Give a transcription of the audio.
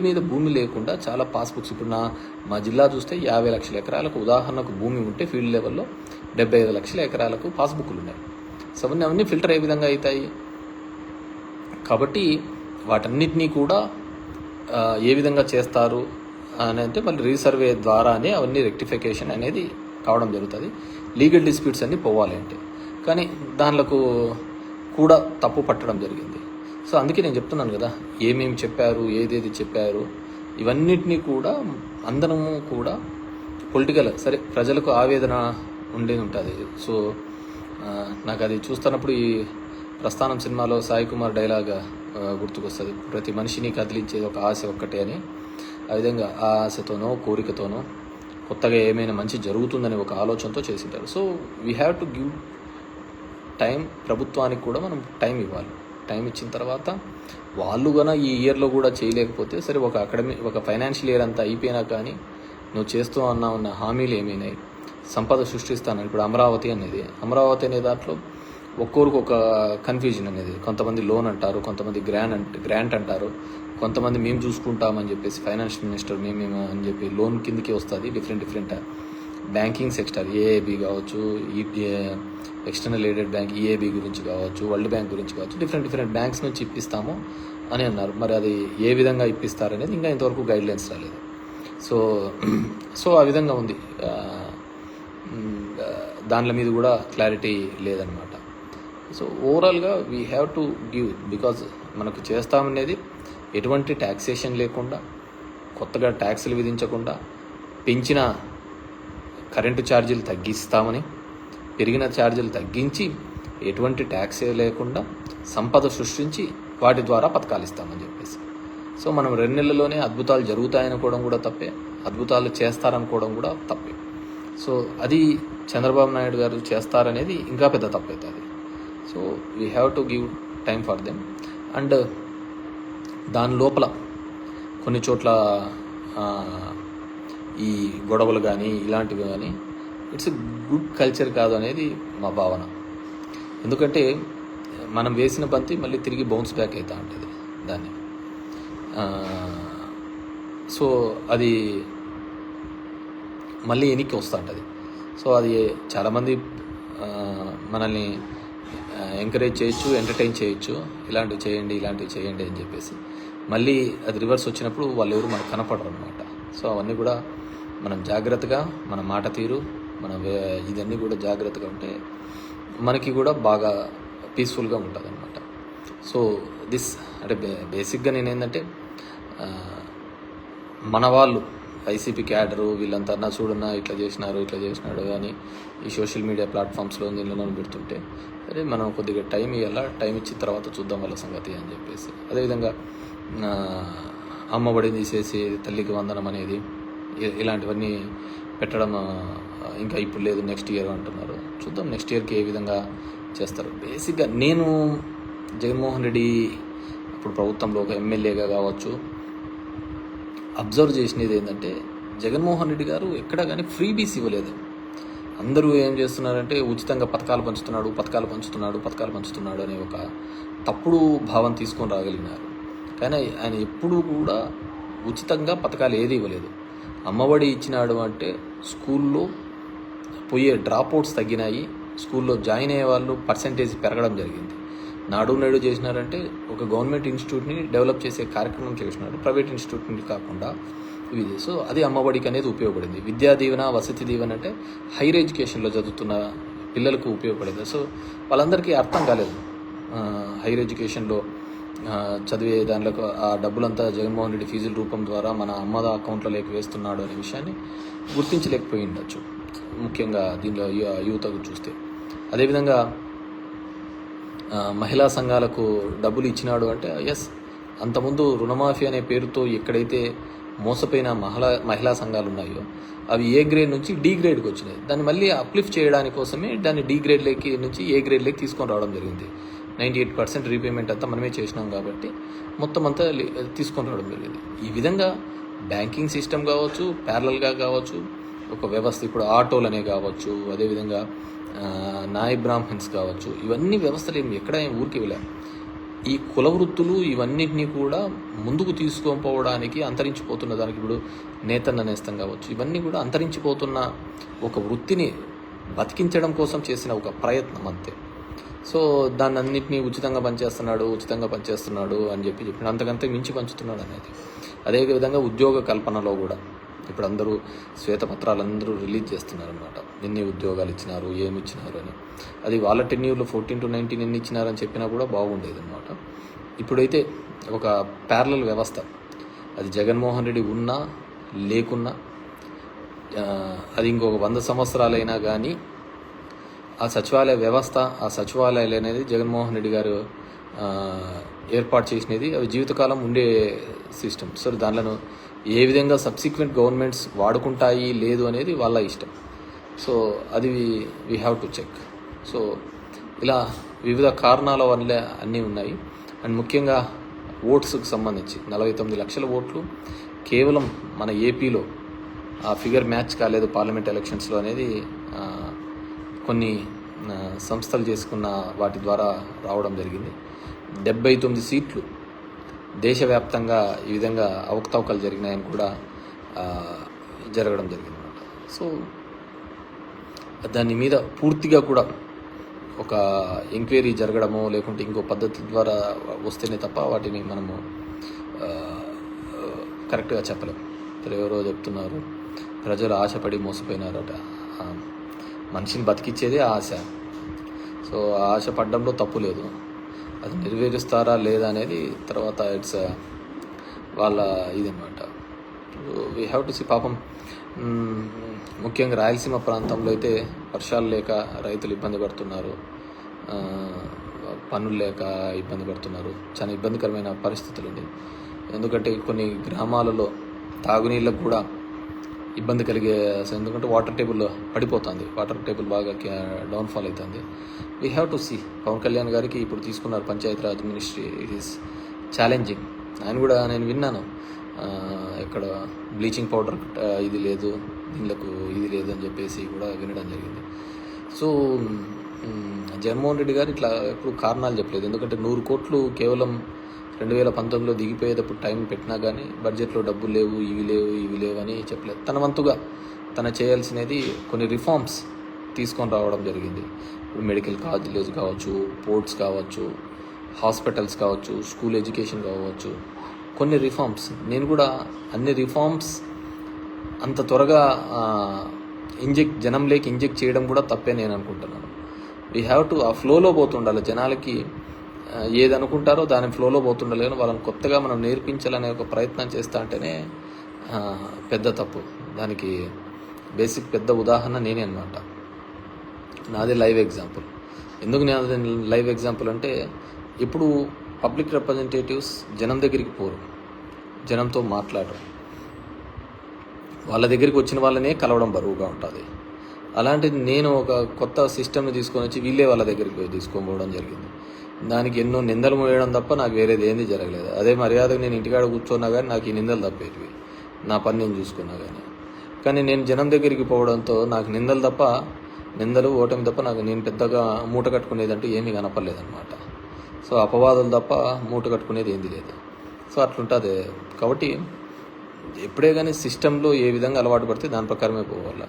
మీద భూమి లేకుండా చాలా పాస్బుక్స్ ఇప్పుడు మా జిల్లా చూస్తే 50 లక్షల ఎకరాలకు ఉదాహరణకు భూమి ఉంటే ఫీల్డ్ లెవెల్లో 75 లక్షల ఎకరాలకు పాస్బుక్లు ఉన్నాయి. సో అవన్నీ ఫిల్టర్ ఏ విధంగా అవుతాయి కాబట్టి వాటన్నిటినీ కూడా ఏ విధంగా చేస్తారు అని అంటే మళ్ళీ రీసర్వే ద్వారానే అవన్నీ రెక్టిఫికేషన్ అనేది కావడం జరుగుతుంది. లీగల్ డిస్ప్యూట్స్ అన్నీ పోవాలి అంటే కానీ దానిలకు కూడా తప్పు పట్టడం జరిగింది. సో అందుకే నేను చెప్తున్నాను కదా, ఏమేమి చెప్పారు, ఏదేది చెప్పారు, ఇవన్నిటినీ కూడా అందరము కూడా పొలిటికల్ సరే ప్రజలకు ఆవేదన ఉండేది ఉంటుంది. సో నాకు అది చూస్తున్నప్పుడు ఈ ప్రస్థానం సినిమాలో సాయి కుమార్ డైలాగ్ గుర్తుకొస్తుంది, ప్రతి మనిషిని కదిలించేది ఒక ఆశ ఒక్కటే అని. ఆ విధంగా ఆ ఆశతోనో కోరికతోనో కొత్తగా ఏమైనా మంచి జరుగుతుందని ఒక ఆలోచనతో చేసింటారు. So we have to give time, ప్రభుత్వానికి కూడా మనం టైం ఇవ్వాలి. టైం ఇచ్చిన తర్వాత వాళ్ళు కన్నా ఈ ఇయర్లో కూడా చేయలేకపోతే సరే ఒక ఫైనాన్షియల్ ఇయర్ అంతా అయిపోయినా కానీ నువ్వు చేస్తూ ఉన్న హామీలు ఏమైనాయి, సంపద సృష్టిస్తాను. ఇప్పుడు అమరావతి అనే దాంట్లో ఒక్కొరికి ఒక కన్ఫ్యూజన్ అనేది, కొంతమంది లోన్ అంటారు, కొంతమంది గ్రాంట్ అంటారు, కొంతమంది మేము చూసుకుంటామని చెప్పేసి ఫైనాన్షియల్ మినిస్టర్ మేము అని చెప్పి లోన్ కిందకి వస్తుంది. డిఫరెంట్ బ్యాంకింగ్ సెక్టర్ ఏఏబి కావచ్చు, ఎక్స్టర్నల్ ఎయిడెడ్ బ్యాంక్ ఈఏబి గురించి కావచ్చు, వరల్డ్ బ్యాంక్ గురించి కావచ్చు, డిఫరెంట్ బ్యాంక్స్ నుంచి ఇప్పిస్తాము అని అన్నారు. మరి అది ఏ విధంగా ఇప్పిస్తారనేది ఇంకా ఇంతవరకు గైడ్లైన్స్ రాలేదు. సో ఆ విధంగా ఉంది. దానిల మీద కూడా క్లారిటీ లేదనమాట. సో ఓవరాల్గా we have to give, because మనకు చేస్తామనేది ఎటువంటి ట్యాక్సేషన్ లేకుండా, కొత్తగా ట్యాక్సులు విధించకుండా, పెంచిన కరెంటు ఛార్జీలు తగ్గిస్తామని, పెరిగిన ఛార్జీలు తగ్గించి ఎటువంటి ట్యాక్స్ లేకుండా సంపద సృష్టించి వాటి ద్వారా పథకాలు ఇస్తామని చెప్పేసి. సో మనం 2 నెలల్లోనే అద్భుతాలు జరుగుతాయనుకోవడం కూడా తప్పే, అద్భుతాలు చేస్తారనుకోవడం కూడా తప్పే. సో అది చంద్రబాబు నాయుడు గారు చేస్తారనేది ఇంకా పెద్ద తప్పు అవుతుంది. So we have to give time for them. And దాని లోపల కొన్ని చోట్ల ఈ గొడవలు కానీ ఇలాంటివి కానీ ఇట్స్ ఎ గుడ్ కల్చర్ కాదు అనేది మా భావన. ఎందుకంటే మనం వేసిన బంతి మళ్ళీ తిరిగి బౌన్స్ బ్యాక్ అవుతూ ఉంటుంది దాన్ని. సో అది మళ్ళీ వెనక్కి వస్తూ ఉంటుంది. సో అది చాలామంది మనల్ని ఎంకరేజ్ చేయొచ్చు, ఎంటర్టైన్ చేయొచ్చు, ఇలాంటివి చేయండి అని చెప్పేసి. మళ్ళీ అది రివర్స్ వచ్చినప్పుడు వాళ్ళు ఎవరు మనకు కనపడరు అనమాట. సో అవన్నీ కూడా మనం జాగ్రత్తగా, మన మాట తీరు, ఇదన్నీ కూడా జాగ్రత్తగా ఉంటే మనకి కూడా బాగా పీస్ఫుల్గా ఉంటుంది అనమాట. సో అంటే బేసిక్గా నేనేంటంటే మన వాళ్ళు వైసీపీ క్యాడరు వీళ్ళంతా చూడన్నా ఇట్లా చేసినాడు అని ఈ సోషల్ మీడియా ప్లాట్ఫామ్స్లో దీనిలో పెడుతుంటే అదే మనం కొద్దిగా టైం ఇవ్వాలా, టైం ఇచ్చిన తర్వాత చూద్దాం వాళ్ళ సంగతి అని చెప్పేసి. అదేవిధంగా అమ్మఒడి తీసేసి తల్లికి వందనం అనేది ఇలాంటివన్నీ పెట్టడం ఇంకా ఇప్పుడు లేదు, నెక్స్ట్ ఇయర్ అంటున్నారు. చూద్దాం నెక్స్ట్ ఇయర్కి ఏ విధంగా చేస్తారు. బేసిక్గా నేను జగన్మోహన్ రెడ్డి ఇప్పుడు ప్రభుత్వంలో ఒక ఎమ్మెల్యేగా కావచ్చు అబ్జర్వ్ చేసినది ఏంటంటే, జగన్మోహన్ రెడ్డి గారు ఎక్కడ కానీ ఫ్రీబీస్ ఇవ్వలేదు. అందరూ ఏం చేస్తున్నారంటే ఉచితంగా పథకాలు పంచుతున్నాడు అనే ఒక తప్పుడు భావం తీసుకొని రాగలిగినారు. కానీ ఆయన ఎప్పుడూ కూడా ఉచితంగా పథకాలు ఏది ఇవ్వలేదు. అమ్మఒడి ఇచ్చినాడు అంటే స్కూల్లో పోయే డ్రాప్అవుట్స్ తగ్గినాయి, స్కూల్లో జాయిన్ అయ్యే వాళ్ళు పర్సంటేజ్ పెరగడం జరిగింది. నాడు నేడు చేసినారంటే ఒక గవర్నమెంట్ ఇన్స్టిట్యూట్ని డెవలప్ చేసే కార్యక్రమం చేసినాడు, ప్రైవేట్ ఇన్స్టిట్యూట్ని కాకుండా ఇది. సో అది అమ్మఒడికి అనేది ఉపయోగపడింది. విద్యా దీవెన, వసతి దీవెన అంటే హైయర్ ఎడ్యుకేషన్లో చదువుతున్న పిల్లలకు ఉపయోగపడింది. సో వాళ్ళందరికీ అర్థం కాలేదు హైయర్ ఎడ్యుకేషన్లో చదివే దానిలో ఆ డబ్బులంతా జగన్మోహన్ రెడ్డి ఫీజుల రూపం ద్వారా మన అమ్మద అకౌంట్లోకి వేస్తున్నాడు అనే విషయాన్ని గుర్తించలేకపోయి ఉండొచ్చు, ముఖ్యంగా దీనిలో యువతకు చూస్తే. అదేవిధంగా మహిళా సంఘాలకు డబ్బులు ఇచ్చినాడు అంటే ఎస్, అంతకుముందు రుణమాఫీ అనే పేరుతో ఎక్కడైతే మోసపోయిన మహిళా సంఘాలు ఉన్నాయో అవి ఏ గ్రేడ్ నుంచి డి గ్రేడ్కి వచ్చినాయి. దాన్ని మళ్ళీ అప్లిఫ్ట్ చేయడానికి కోసమే దాన్ని డి గ్రేడ్లోకి నుంచి ఏ గ్రేడ్లోకి తీసుకొని రావడం జరిగింది. 98% రీపేమెంట్ అంతా మనమే చేసినాం కాబట్టి మొత్తం అంతా తీసుకొని రావడం జరిగింది. ఈ విధంగా బ్యాంకింగ్ సిస్టమ్ కావచ్చు, ప్యారలల్గా కావచ్చు, ఒక వ్యవస్థ ఇప్పుడు ఆటోలనే కావచ్చు, అదేవిధంగా నాయ్ బ్రాహ్మణ్స్ కావచ్చు, ఇవన్నీ వ్యవస్థలు ఎక్కడ ఊరికి వెళ్ళాం. ఈ కుల వృత్తులు ఇవన్నిటినీ కూడా ముందుకు తీసుకొని అంతరించిపోతున్న దానికి ఇప్పుడు నేతన్న నేస్తం కావచ్చు, ఇవన్నీ కూడా అంతరించిపోతున్న ఒక వృత్తిని బతికించడం కోసం చేసిన ఒక ప్రయత్నం అంతే. సో దాన్ని అన్నింటినీ ఉచితంగా పనిచేస్తున్నాడు అని చెప్పిన అంతకంతే మించి పంచుతున్నాడు అనేది. అదేవిధంగా ఉద్యోగ కల్పనలో కూడా ఇప్పుడు అందరూ శ్వేతపత్రాలు రిలీజ్ చేస్తున్నారు అనమాట. ఎన్ని ఉద్యోగాలు ఇచ్చినారు, ఏమి ఇచ్చినారు అని. అది వాళ్ళ టెన్యూర్లో 14 to 19 ఎన్ని ఇచ్చినారని చెప్పినా కూడా బాగుండేది అనమాట. ఇప్పుడైతే ఒక ప్యారలల్ వ్యవస్థ, అది జగన్మోహన్ రెడ్డి ఉన్నా లేకున్నా, అది ఇంకొక 100 సంవత్సరాలైనా కానీ ఆ సచివాలయ వ్యవస్థ, ఆ సచివాలయాలు అనేది జగన్మోహన్ రెడ్డి గారు ఏర్పాటు చేసినది, అవి జీవితకాలం ఉండే సిస్టమ్. సో దానిలో ఏ విధంగా సబ్సిక్వెంట్ గవర్నమెంట్స్ వాడుకుంటాయి లేదు అనేది వాళ్ళ ఇష్టం. సో అది we have to check. So ఇలా వివిధ కారణాల వల్ల అన్నీ ఉన్నాయి. అండ్ ముఖ్యంగా ఓట్స్కి సంబంధించి 49 లక్షల ఓట్లు కేవలం మన ఏపీలో ఆ ఫిగర్ మ్యాచ్ కాలేదు పార్లమెంట్ ఎలక్షన్స్లో అనేది కొన్ని సంస్థలు చేసుకున్న వాటి ద్వారా రావడం జరిగింది. 79 సీట్లు దేశవ్యాప్తంగా ఈ విధంగా అవకతవకలు జరిగినాయని కూడా జరగడం జరిగింది అన్నమాట. సో దాని మీద పూర్తిగా కూడా ఒక ఎంక్వైరీ జరగడమో లేకుంటే ఇంకో పద్ధతి ద్వారా వస్తేనే తప్ప వాటిని మనము కరెక్ట్గా చెప్పలేము. ఎవరో చెప్తున్నారు ప్రజలు ఆశపడి మోసపోయినారట. మనిషిని బతికిచ్చేదే ఆశ. సో ఆ ఆశ పడ్డంలో తప్పు లేదు. అది నెరవేరుస్తారా లేదా అనేది తర్వాత ఇట్స్ వాళ్ళ ఇదన్నమాట. We have to see. పాపం ముఖ్యంగా రాయలసీమ ప్రాంతంలో అయితే వర్షాలు లేక రైతులు ఇబ్బంది పడుతున్నారు, పనులు లేక ఇబ్బంది పడుతున్నారు. చాలా ఇబ్బందికరమైన పరిస్థితులు ఉంది. ఎందుకంటే కొన్ని గ్రామాలలో తాగునీళ్ళకు కూడా ఇబ్బంది కలిగే, ఎందుకంటే వాటర్ టేబుల్ పడిపోతుంది, వాటర్ టేబుల్ బాగా డౌన్ఫాల్ అవుతుంది. We have to see. Pawan Kalyan గారికి ఇప్పుడు తీసుకున్నారు Panchayati Raj ministry. It is challenging. ఆయన కూడా నేను విన్నాను, ఇక్కడ బ్లీచింగ్ పౌడర్ ఇది లేదు, నీళ్ళకు ఇది లేదు అని చెప్పేసి కూడా వినడం జరిగింది. సో జగన్మోహన్ రెడ్డి గారు ఇట్లా ఎప్పుడు కారణాలు చెప్పలేదు. ఎందుకంటే 100 కోట్లు కేవలం 2019లో దిగిపోయేటప్పుడు టైం పెట్టినా కానీ బడ్జెట్లో డబ్బులు లేవు, ఇవి లేవు అని చెప్పలేదు. తన వంతుగా తన చేయాల్సినది కొన్ని రిఫార్మ్స్ తీసుకొని రావడం జరిగింది. ఇప్పుడు మెడికల్ కాలేజ్ కావచ్చు, పోర్ట్స్ కావచ్చు, హాస్పిటల్స్ కావచ్చు, స్కూల్ ఎడ్యుకేషన్ కావచ్చు, కొన్ని రిఫార్మ్స్. నేను కూడా అన్ని రిఫార్మ్స్ అంత త్వరగా జనంలోకి ఇంజెక్ట్ చేయడం కూడా తప్పే నేను అనుకుంటున్నాను. వీ హ్యావ్ టు ఆ ఫ్లోలో పోతుండాలి. జనాలకి ఏది అనుకుంటారో దాని ఫ్లోలో పోతుండాలి. కానీ వాళ్ళని కొత్తగా మనం నేర్పించాలనే ఒక ప్రయత్నం చేస్తా అంటేనే పెద్ద తప్పు. దానికి బేసిక్ పెద్ద ఉదాహరణ నేనే అనమాట. నాది లైవ్ ఎగ్జాంపుల్. ఎందుకు నేను లైవ్ ఎగ్జాంపుల్ అంటే, ఇప్పుడు పబ్లిక్ రిప్రజెంటేటివ్స్ జనం దగ్గరికి పోరు, జనంతో మాట్లాడరు, వాళ్ళ దగ్గరికి వచ్చిన వాళ్ళనే కలవడం బరువుగా ఉంటుంది. అలాంటిది నేను ఒక కొత్త సిస్టమ్ని తీసుకొని వచ్చి వీళ్ళే వాళ్ళ దగ్గరికి పోయి తీసుకొని పోవడం జరిగింది. దానికి ఎన్నో నిందలు మోయడం తప్ప నాకు వేరేది ఏంది జరగలేదు. అదే మర్యాదగా నేను ఇంటికాడ కూర్చున్నా కానీ నాకు ఈ నిందలు తప్పేటివి, నా పని నేను చూసుకున్నా కానీ నేను జనం దగ్గరికి పోవడంతో నాకు నిందలు ఓటమి తప్ప నేను పెద్దగా మూట కట్టుకునేదంటూ ఏమీ కనపడలేదన్నమాట. సో అపవాదులు తప్ప మూట కట్టుకునేది ఏంది లేదు. సో అట్లుంటుంది. కాబట్టి ఎప్పుడే కానీ సిస్టంలో ఏ విధంగా అలవాటు పడితే దాని ప్రకారమే పోవాలి.